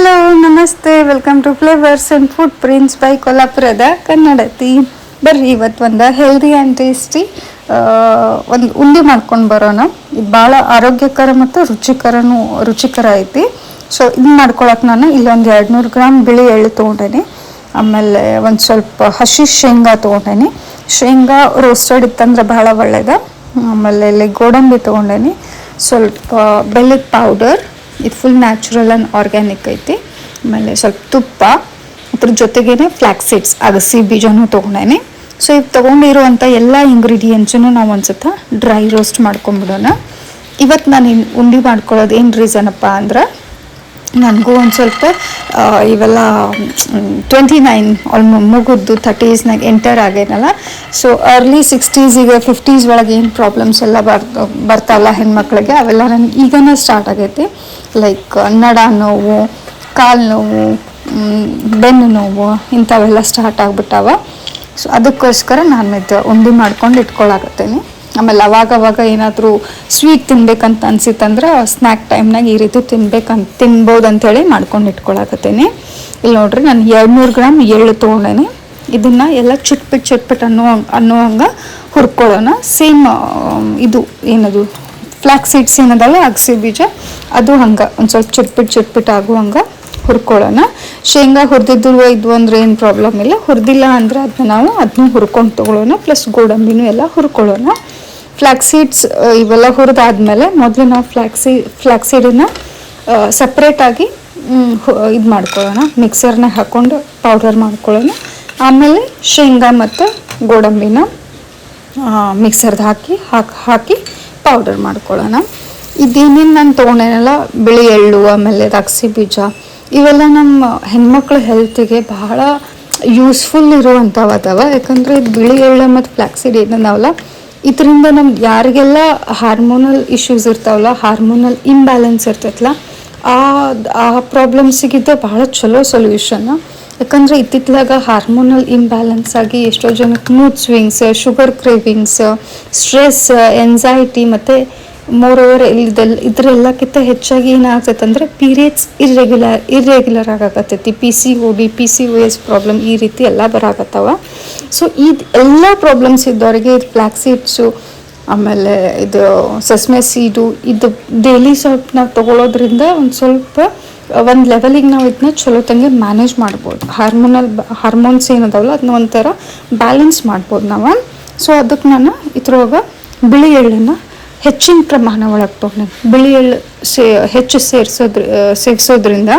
Hello ನಮಸ್ತೆ, welcome to flavours and food prince by ಕೊಲ್ಲಾಪುರದ ಕನ್ನಡತಿ. ಬರ್ರಿ ಇವತ್ತು ಒಂದು ಹೆಲ್ದಿ ಆ್ಯಂಡ್ ಟೇಸ್ಟಿ ಒಂದು ಉಂಡೆ ಮಾಡ್ಕೊಂಡು ಬರೋಣ. ಇದು ಭಾಳ ಆರೋಗ್ಯಕರ ಮತ್ತು ರುಚಿಕರ ಐತಿ. ಸೊ ಇದನ್ನ ಮಾಡ್ಕೊಳಕ್ಕೆ ನಾನು ಇಲ್ಲೊಂದು 200 ಗ್ರಾಮ್ ಬಿಳಿ ಎಳ್ಳು ತೊಗೊಂಡೇನಿ. ಆಮೇಲೆ ಒಂದು ಸ್ವಲ್ಪ ಹಸಿ ಶೇಂಗಾ ತೊಗೊಂಡೇನಿ. ಶೇಂಗಾ ರೋಸ್ಟೆಡ್ ಇತ್ತಂದ್ರೆ ಭಾಳ ಒಳ್ಳೇದು. ಆಮೇಲೆ ಇಲ್ಲಿ ಗೋಡಂಬಿ ತೊಗೊಂಡೇನಿ. ಸ್ವಲ್ಪ ಬೆಲ್ಲದ ಪೌಡರ್, ಇದು ಫುಲ್ ನ್ಯಾಚುರಲ್ ಆ್ಯಂಡ್ ಆರ್ಗ್ಯಾನಿಕ್ ಐತಿ. ಆಮೇಲೆ ಸ್ವಲ್ಪ ತುಪ್ಪ, ಅದ್ರ ಜೊತೆಗೇನೆ ಫ್ಲ್ಯಾಕ್ಸ್ ಸೀಡ್ಸ್ ಅಗಸಿ ಬೀಜನೂ ತೊಗೊಂಡೇನಿ. ಸೊ ಈಗ ತೊಗೊಂಡಿರುವಂಥ ಎಲ್ಲ ಇಂಗ್ರೀಡಿಯೆಂಟ್ಸನ್ನು ನಾವು ಒಂದ್ಸತ ಡ್ರೈ ರೋಸ್ಟ್ ಮಾಡ್ಕೊಂಬಿಡೋಣ. ಇವತ್ತು ನಾನು ಉಂಡೆ ಮಾಡ್ಕೊಳ್ಳೋದು ಏನು ರೀಸನಪ್ಪ ಅಂದ್ರೆ, ನನಗೂ ಒಂದು ಸ್ವಲ್ಪ ಇವೆಲ್ಲ 29 ಮುಗಿದ್ದು 30ಸ್ನಾಗ ಎಂಟರ್ ಆಗೇನಲ್ಲ. ಸೊ ಅರ್ಲಿ 60s 50s ಒಳಗೆ ಏನು ಪ್ರಾಬ್ಲಮ್ಸ್ ಎಲ್ಲ ಬರ್ತಾವಲ್ಲ ಹೆಣ್ಮಕ್ಳಿಗೆ, ಅವೆಲ್ಲ ನನಗೆ ಈಗನೇ ಸ್ಟಾರ್ಟ್ ಆಗೈತಿ. ಲೈಕ್ ನಡ ನೋವು, ಕಾಲು ನೋವು, ಬೆನ್ನು ನೋವು ಇಂಥವೆಲ್ಲ ಸ್ಟಾರ್ಟ್ ಆಗಿಬಿಟ್ಟಾವ. ಸೊ ಅದಕ್ಕೋಸ್ಕರ ನಾನು ಇದು ಉಂಡೆ ಮಾಡ್ಕೊಂಡು ಇಟ್ಕೊಳಕತ್ತೇನೆ. ಆಮೇಲೆ ಅವಾಗವಾಗ ಏನಾದರೂ ಸ್ವೀಟ್ ತಿನ್ಬೇಕಂತ ಅನ್ಸಿತ್ತಂದ್ರೆ ಸ್ನ್ಯಾಕ್ ಟೈಮ್ನಾಗ ಈ ರೀತಿ ತಿನ್ಬೋದು ಅಂಥೇಳಿ ಮಾಡ್ಕೊಂಡು ಇಟ್ಕೊಳಕತ್ತೇನೆ. ಇಲ್ಲಿ ನೋಡ್ರಿ, ನಾನು 200 ಗ್ರಾಮ್ ಎಳ್ಳು ತೊಗೊಂಡೇನೆ. ಇದನ್ನು ಎಲ್ಲ ಚುಟ್ಪಿಟ್ಟು ಅನ್ನುವಂಗೆ ಹುರ್ಕೊಳ್ಳೋಣ. ಸೇಮ್ ಇದು ಏನದು ಫ್ಲ್ಯಾಕ್ಸ್ ಸೀಡ್ಸ್ ಏನದಲ್ಲ, ಅಗಸಿ ಬೀಜ, ಅದು ಹಂಗೆ ಒಂದು ಸ್ವಲ್ಪ ಚುಟ್ಪಿಟ್ಟು ಆಗುವಂಗೆ ಹುರ್ಕೊಳ್ಳೋಣ. ಶೇಂಗಾ ಹುರಿದಿದ್ದು ಇದ್ವು ಅಂದ್ರೆ ಏನು ಪ್ರಾಬ್ಲಮ್ ಇಲ್ಲ. ಹುರಿದಿಲ್ಲ ಅಂದರೆ ಅದನ್ನ ಹುರ್ಕೊಂಡು ತೊಗೊಳ್ಳೋಣ. ಪ್ಲಸ್ ಗೋಡಂಬಿನೂ ಎಲ್ಲ ಹುರ್ಕೊಳ್ಳೋಣ. ಫ್ಲ್ಯಾಕ್ಸ್ ಸೀಡ್ಸ್ ಇವೆಲ್ಲ ಹುರಿದಾದ್ಮೇಲೆ ಮೊದಲು ನಾವು ಫ್ಲ್ಯಾಕ್ಸ್ ಸೀಡನ್ನು ಸಪ್ರೇಟಾಗಿ ಇದು ಮಾಡ್ಕೊಳ್ಳೋಣ. ಮಿಕ್ಸರ್ನ ಹಾಕ್ಕೊಂಡು ಪೌಡರ್ ಮಾಡ್ಕೊಳ್ಳೋಣ. ಆಮೇಲೆ ಶೇಂಗಾ ಮತ್ತು ಗೋಡಂಬಿನ ಮಿಕ್ಸರ್ದು ಹಾಕಿ ಪೌಡರ್ ಮಾಡ್ಕೊಳ್ಳೋಣ. ಇದೇನೇನು ನಾನು ತೊಗೊಂಡೇನಲ್ಲ, ಬಿಳಿ ಎಳ್ಳು, ಆಮೇಲೆ ಅಗಸಿ ಬೀಜ, ಇವೆಲ್ಲ ನಮ್ಮ ಹೆಣ್ಮಕ್ಳ ಹೆಲ್ತಿಗೆ ಬಹಳ ಯೂಸ್ಫುಲ್ ಇರುವಂಥವು ಅದಾವ. ಯಾಕಂದರೆ ಇದು ಬಿಳಿ ಎಳ್ಳು ಮತ್ತು ಫ್ಲ್ಯಾಕ್ಸ್ ಸೀಡ್ ಏನದಾವಲ್ಲ, ಇದರಿಂದ ನಮ್ಗೆ ಯಾರಿಗೆಲ್ಲ ಹಾರ್ಮೋನಲ್ ಇಶ್ಯೂಸ್ ಇರ್ತಾವಲ್ಲ, ಹಾರ್ಮೋನಲ್ ಇಂಬ್ಯಾಲೆನ್ಸ್ ಇರ್ತೈತಲ್ಲ, ಆ ಪ್ರಾಬ್ಲಮ್ಸಿಗಿದ್ದ ಭಾಳ ಚಲೋ ಸೊಲ್ಯೂಷನ್. ಯಾಕಂದರೆ ಇತ್ತಿತ್ತಲಾಗ ಹಾರ್ಮೋನಲ್ ಇಂಬ್ಯಾಲೆನ್ಸ್ ಆಗಿ ಎಷ್ಟೋ ಜನಕ್ಕೆ mood swings, sugar cravings, stress, anxiety ಮತ್ತು ಮೋರೋವರ್ ಇದರೆಲ್ಲಕ್ಕಿಂತ ಹೆಚ್ಚಾಗಿ ಏನಾಗ್ತೈತೆ ಅಂದರೆ ಪೀರಿಯಡ್ಸ್ ಇರ್ರೆಗ್ಯುಲರ್ ಆಗಾಕತ್ತೈತಿ. PCOS ಪ್ರಾಬ್ಲಮ್ ಈ ರೀತಿ ಎಲ್ಲ ಬರಾಕತ್ತಾವ. ಸೊ ಇದು ಎಲ್ಲ ಪ್ರಾಬ್ಲಮ್ಸ್ ಇದ್ದವರಿಗೆ ಇದು ಫ್ಲ್ಯಾಕ್ಸ್ ಸೀಡ್ಸು, ಆಮೇಲೆ ಇದು ಸೆಸ್ಮೆ ಸೀಡು, ಇದು ಡೈಲಿ ಸ್ವಲ್ಪ ನಾವು ತೊಗೊಳೋದ್ರಿಂದ ಒಂದು ಲೆವೆಲಿಗೆ ನಾವು ಇದನ್ನ ಚಲೋ ತಂಗೆ ಮ್ಯಾನೇಜ್ ಮಾಡ್ಬೋದು. ಹಾರ್ಮೋನ್ಸ್ ಏನದಾವಲ್ಲ ಅದನ್ನ ಒಂಥರ ಬ್ಯಾಲೆನ್ಸ್ ಮಾಡ್ಬೋದು ನಾವು. ಸೊ ಅದಕ್ಕೆ ನಾನು ಇದ್ರೊಳಗೆ ಬಿಳಿ ಎಳ್ಳನ್ನು ಹೆಚ್ಚಿನ ಪ್ರಮಾಣ ಒಳಗೆ ತೊಗೊಂಡು, ಬಿಳಿ ಎಳ್ಳು ಹೆಚ್ಚು ಸೇರಿಸೋದ್ರಿಂದ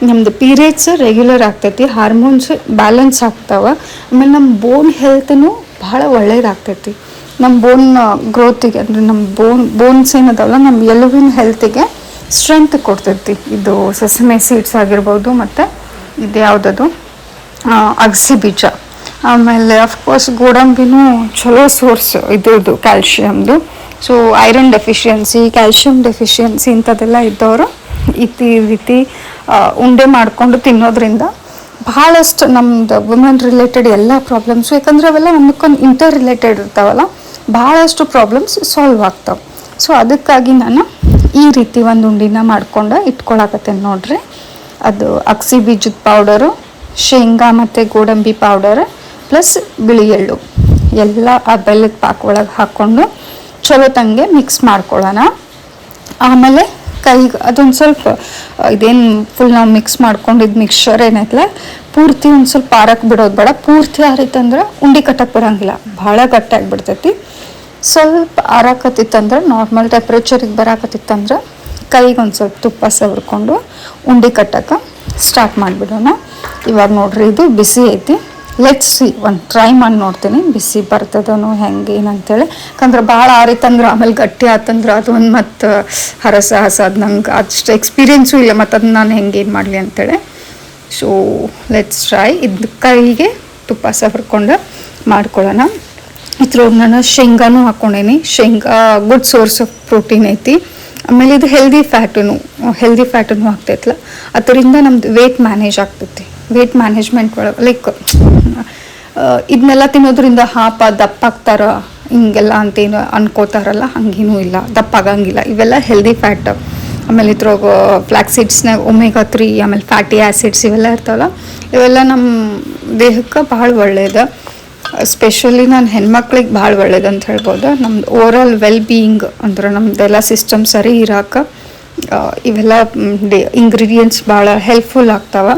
ನಮ್ಮದು ಪೀರಿಯಡ್ಸ್ ರೆಗ್ಯುಲರ್ ಆಗ್ತೈತಿ, ಹಾರ್ಮೋನ್ಸ್ ಬ್ಯಾಲೆನ್ಸ್ ಆಗ್ತಾವೆ. ಆಮೇಲೆ ನಮ್ಮ ಬೋನ್ ಹೆಲ್ತ್ನೂ ಭಾಳ ಒಳ್ಳೇದಾಗ್ತೈತಿ. ನಮ್ಮ ಬೋನ್ ಗ್ರೋತಿಗೆ ಅಂದರೆ ನಮ್ಮ ಬೋನ್ಸ್ ಏನದಾವಲ್ಲ, ನಮ್ಮ ಎಲುವಿನ ಹೆಲ್ತಿಗೆ ಸ್ಟ್ರೆಂತ್ ಕೊಡ್ತೈತಿ. ಇದು ಸೆಸಮೆ ಸೀಡ್ಸ್ ಆಗಿರ್ಬೋದು, ಮತ್ತು ಇದು ಯಾವುದದು ಅಗಸಿ ಬೀಜ. ಆಮೇಲೆ ಅಫ್ಕೋರ್ಸ್ ಗೋಡಂಬಿನೂ ಚಲೋ ಸೋರ್ಸ್ ಇದ್ರದ್ದು ಕ್ಯಾಲ್ಶಿಯಮ್ದು. So iron deficiency, calcium deficiency ಇಂಥದ್ದೆಲ್ಲ ಇದ್ದವರು ಈ ರೀತಿ ಉಂಡೆ ಮಾಡಿಕೊಂಡು ತಿನ್ನೋದ್ರಿಂದ ಭಾಳಷ್ಟು ನಮ್ಮದು ವುಮೆನ್ ರಿಲೇಟೆಡ್ ಎಲ್ಲ ಪ್ರಾಬ್ಲಮ್ಸು, ಯಾಕಂದರೆ ಅವೆಲ್ಲ ಒಂದಕ್ಕೊಂದು ಇಂಟರ್ ರಿಲೇಟೆಡ್ ಇರ್ತಾವಲ್ಲ, ಭಾಳಷ್ಟು ಪ್ರಾಬ್ಲಮ್ಸ್ ಸಾಲ್ವ್ ಆಗ್ತಾವೆ. ಸೊ ಅದಕ್ಕಾಗಿ ನಾನು ಈ ರೀತಿ ಒಂದು ಉಂಡಿನ ಮಾಡ್ಕೊಂಡು ಇಟ್ಕೊಳಕತ್ತೇನೆ ನೋಡ್ರಿ. ಅದು ಅಗಸಿ ಬೀಜದ ಪೌಡರು, ಶೇಂಗಾ ಮತ್ತು ಗೋಡಂಬಿ ಪೌಡರ್, ಪ್ಲಸ್ ಬಿಳಿ ಎಳ್ಳು ಎಲ್ಲ ಆ ಬೆಲ್ಲದ ಪಾಕ ಒಳಗೆ ಹಾಕ್ಕೊಂಡು ಚಲೋ ತಂಗೆ ಮಿಕ್ಸ್ ಮಾಡ್ಕೊಳ್ಳೋಣ. ಆಮೇಲೆ ಕೈಗೆ ಅದೊಂದು ಸ್ವಲ್ಪ ಇದೇನು ಫುಲ್ ನಾವು ಮಿಕ್ಸ್ ಮಾಡ್ಕೊಂಡಿದ್ದು ಮಿಕ್ಸ್ಚರ್ ಏನೈತಲ್ಲ, ಪೂರ್ತಿ ಒಂದು ಸ್ವಲ್ಪ ಆರಕ್ಕೆ ಬಿಡೋದು ಬೇಡ. ಪೂರ್ತಿ ಆರಿತ್ತಂದ್ರೆ ಉಂಡೆ ಕಟ್ಟಕ್ಕೆ ಬರೋಂಗಿಲ್ಲ, ಭಾಳ ಗಟ್ಟಿಯಾಗಿಬಿಡ್ತೈತಿ. ಸ್ವಲ್ಪ ಆರಾಕತ್ತಿತ್ತಂದ್ರೆ, ನಾರ್ಮಲ್ ಟೆಂಪ್ರೇಚರಿಗೆ ಬರಾಕತ್ತಿತ್ತಂದ್ರೆ ಕೈಗೆ ಒಂದು ಸ್ವಲ್ಪ ತುಪ್ಪ ಸವರ್ಕೊಂಡು ಉಂಡೆ ಕಟ್ಟಕ್ಕೆ ಸ್ಟಾರ್ಟ್ ಮಾಡಿಬಿಡೋಣ. ಇವಾಗ ನೋಡ್ರಿ, ಇದು ಬಿಸಿ ಐತಿ. ಲೆಟ್ಸ್ ಸಿ, ಒಂದು ಟ್ರೈ ಮಾಡಿ ನೋಡ್ತೀನಿ ಬಿಸಿ ಬರ್ತದನೋ ಹೆಂಗೆ ಏನಂತೇಳಿ. ಯಾಕಂದ್ರೆ ಭಾಳ ಆರಿತಂದ್ರೆ ಆಮೇಲೆ ಗಟ್ಟಿ ಆತಂದ್ರೆ ಅದು ಒಂದು ಮತ್ತು ಅದು ನಂಗೆ ಅಷ್ಟು ಎಕ್ಸ್ಪೀರಿಯೆನ್ಸು ಇಲ್ಲ, ಮತ್ತು ಅದನ್ನ ನಾನು ಹೆಂಗೆ ಏನು ಮಾಡಲಿ ಅಂತೇಳಿ. So let's try. ಇದು ಕೈಗೆ ತುಪ್ಪ ಸವರ್ಕೊಂಡು ಮಾಡ್ಕೊಳ್ಳೋಣ. ಇದ್ರೊಳಗೆ ನಾನು ಶೇಂಗಾನು ಹಾಕ್ಕೊಂಡೇನಿ. ಶೇಂಗಾ ಗುಡ್ ಸೋರ್ಸ್ ಆಫ್ ಪ್ರೋಟೀನ್ ಐತಿ. ಆಮೇಲೆ ಇದು ಹೆಲ್ದಿ ಫ್ಯಾಟನ್ನು ಆಗ್ತೈತಲ್ಲ, ಅದರಿಂದ ನಮ್ದು ವೇಟ್ ಮ್ಯಾನೇಜ್ ಆಗ್ತೈತಿ. ವೇಟ್ ಮ್ಯಾನೇಜ್ಮೆಂಟ್ ಒಳಗೆ ಲೈಕ್ ಇದನ್ನೆಲ್ಲ ತಿನ್ನೋದ್ರಿಂದ ದಪ್ಪ ಆಗ್ತಾರ ಹಿಂಗೆಲ್ಲ ಅಂತೇನು ಅನ್ಕೋತಾರಲ್ಲ, ಹಂಗೇನೂ ಇಲ್ಲ, ದಪ್ಪ ಆಗಂಗಿಲ್ಲ. ಇವೆಲ್ಲ ಹೆಲ್ದಿ ಫ್ಯಾಟ್. ಆಮೇಲೆ ಇದ್ರಾಗ ಫ್ಲ್ಯಾಕ್ ಸೀಡ್ಸ್ನಾಗ ಒಮೆಗಾ 3 ಆಮೇಲೆ ಫ್ಯಾಟಿ ಆ್ಯಸಿಡ್ಸ್ ಇವೆಲ್ಲ ಇರ್ತಾವಲ್ಲ, ಇವೆಲ್ಲ ನಮ್ಮ ದೇಹಕ್ಕೆ ಭಾಳ ಒಳ್ಳೆಯದು. ಸ್ಪೆಷಲಿ ನಾನು ಹೆಣ್ಮಕ್ಳಿಗೆ ಭಾಳ ಒಳ್ಳೇದು ಅಂತ ಹೇಳ್ಬೋದು. ನಮ್ದು ಓವರಾಲ್ ವೆಲ್ ಬೀಯಿಂಗ್ ಅಂದ್ರೆ ನಮ್ಮದೆಲ್ಲ ಸಿಸ್ಟಮ್ ಸರಿ ಇರೋಕೆ ಇವೆಲ್ಲ ಇಂಗ್ರೀಡಿಯೆಂಟ್ಸ್ ಭಾಳ ಹೆಲ್ಪ್ಫುಲ್ ಆಗ್ತಾವೆ.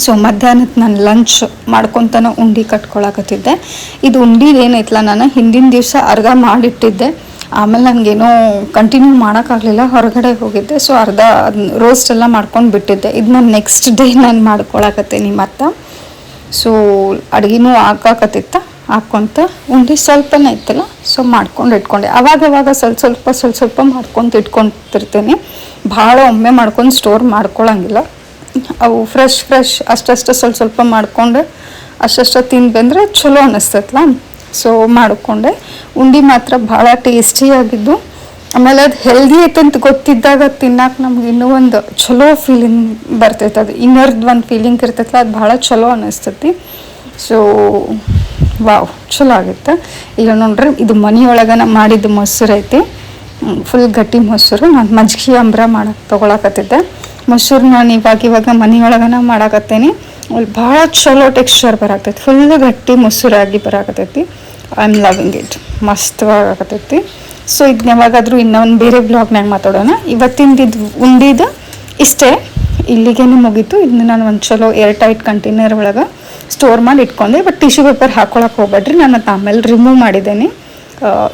ಸೊ ಮಧ್ಯಾಹ್ನಕ್ಕೆ ನಾನು ಲಂಚ್ ಮಾಡ್ಕೊತಾನೆ ಉಂಡೆ ಕಟ್ಕೊಳಕತ್ತಿದ್ದೆ. ಇದು ಉಂಡಿದು ಏನೈತಲ್ಲ, ನಾನು ಹಿಂದಿನ ದಿವಸ ಅರ್ಧ ಮಾಡಿಟ್ಟಿದ್ದೆ. ಆಮೇಲೆ ನನಗೇನೋ ಕಂಟಿನ್ಯೂ ಮಾಡೋಕ್ಕಾಗಲಿಲ್ಲ, ಹೊರಗಡೆ ಹೋಗಿದ್ದೆ. ಸೊ ಅರ್ಧ ರೋಸ್ಟ್ ಎಲ್ಲ ಮಾಡ್ಕೊಂಡು ಬಿಟ್ಟಿದ್ದೆ. ಇದು ನಾನು ನೆಕ್ಸ್ಟ್ ಡೇ ನಾನು ಮಾಡ್ಕೊಳಕತ್ತೀನಿ ಮತ್ತು. ಸೊ ಅಡುಗೆನೂ ಹಾಕ್ಕೊಂತ ಉಂಡೆ ಸ್ವಲ್ಪನೇ ಇತ್ತಲ್ಲ, ಸೊ ಮಾಡ್ಕೊಂಡು ಇಟ್ಕೊಂಡೆ. ಅವಾಗವಾಗ ಸ್ವಲ್ಪ ಮಾಡ್ಕೊಂಡು ಇಟ್ಕೊತಿರ್ತೀನಿ. ಭಾಳ ಒಮ್ಮೆ ಮಾಡ್ಕೊಂಡು ಸ್ಟೋರ್ ಮಾಡ್ಕೊಳಂಗಿಲ್ಲ. ಅವು ಫ್ರೆಶ್ ಅಷ್ಟಷ್ಟು ಸ್ವಲ್ಪ ಮಾಡ್ಕೊಂಡು ಅಷ್ಟಷ್ಟು ತಿಂದು ಬಂದರೆ ಚಲೋ ಅನ್ನಿಸ್ತೈತಲ್ಲ. ಸೊ ಮಾಡಿಕೊಂಡೆ. ಉಂಡೆ ಮಾತ್ರ ಭಾಳ ಟೇಸ್ಟಿಯಾಗಿದ್ದು. ಆಮೇಲೆ ಅದು ಹೆಲ್ದಿ ಐತಂತ ಗೊತ್ತಿದ್ದಾಗ ತಿನ್ನಕ್ಕೆ ನಮ್ಗೆ ಇನ್ನೂ ಒಂದು ಚಲೋ ಫೀಲಿಂಗ್ ಬರ್ತೈತೆ. ಅದು ಇನ್ನರ್ದು ಒಂದು ಫೀಲಿಂಗ್ ಇರ್ತೈತಲ್ಲ, ಅದು ಭಾಳ ಚಲೋ ಅನ್ನಿಸ್ತೈತಿ. ಸೊ ವಾವ್, ಚಲೋ ಆಗಿತ್ತು. ಈಗ ನೋಡ್ರಿ, ಇದು ಮನೆಯೊಳಗನ ಮಾಡಿದ್ದು ಮೊಸರು ಐತಿ, ಫುಲ್ ಗಟ್ಟಿ ಮೊಸರು. ನಾನು ಮಜ್ಜಿಗೆ ಅಂಬ್ರ ಮಾಡಕ್ಕೆ ತೊಗೊಳಕತ್ತಿದ್ದೆ. ಮೊಸರು ನಾನು ಇವಾಗ ಮನೆಯೊಳಗನ ಮಾಡಾಕತ್ತೇನೆ. ಅಲ್ಲಿ ಭಾಳ ಚಲೋ ಟೆಕ್ಸ್ಚರ್ ಬರಾಕತ್ತೈತಿ, ಫುಲ್ ಗಟ್ಟಿ ಮೊಸರಾಗಿ ಬರಾಕತ್ತೈತಿ. ಐ ಆಮ್ ಲವಿಂಗ್ ಇಟ್, ಮಸ್ತವಾಗತ್ತೈತಿ. ಸೊ ಇದನ್ನ ಯಾವಾಗಾದರೂ ಇನ್ನೊಂದು ಬೇರೆ ಬ್ಲಾಗ್ನಾಗ ಮಾತಾಡೋಣ. ಇವತ್ತಿಂದು ಉಂಡಿದ್ದು ಇಷ್ಟೇ, ಇಲ್ಲಿಗೇನೆ ಮುಗೀತು. ಇದನ್ನ ನಾನು ಒಂದು ಚಲೋ ಏರ್ ಟೈಟ್ ಕಂಟೈನರ್ ಒಳಗೆ ಸ್ಟೋರ್ ಮಾಡಿ ಇಟ್ಕೊಂಡೆ. ಬಟ್ ಟಿಶ್ಯೂ ಪೇಪರ್ ಹಾಕೊಳಕ್ಕೆ ಹೋಗ್ಬೇಡ್ರಿ, ನಾನು ಅದು ಆಮೇಲೆ ರಿಮೂವ್ ಮಾಡಿದ್ದೇನೆ.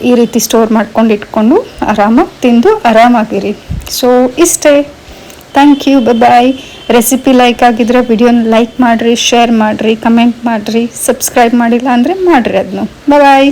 ಈ ರೀತಿ ಸ್ಟೋರ್ ಮಾಡ್ಕೊಂಡು ಇಟ್ಕೊಂಡು ಆರಾಮಾಗಿ ತಿಂದು ಆರಾಮಾಗಿರಿ. ಸೊ ಇಷ್ಟೇ. Thank you, bye. Recipe like ಆಗಿದ್ರೆ ವಿಡಿಯೋನ ಲೈಕ್ ಮಾಡಿರಿ, ಶೇರ್ ಮಾಡಿರಿ, ಕಮೆಂಟ್ ಮಾಡಿರಿ. ಸಬ್ಸ್ಕ್ರೈಬ್ ಮಾಡಿಲ್ಲ ಅಂದರೆ ಮಾಡಿರಿ ಅದನ್ನು. ಬಾಯ್.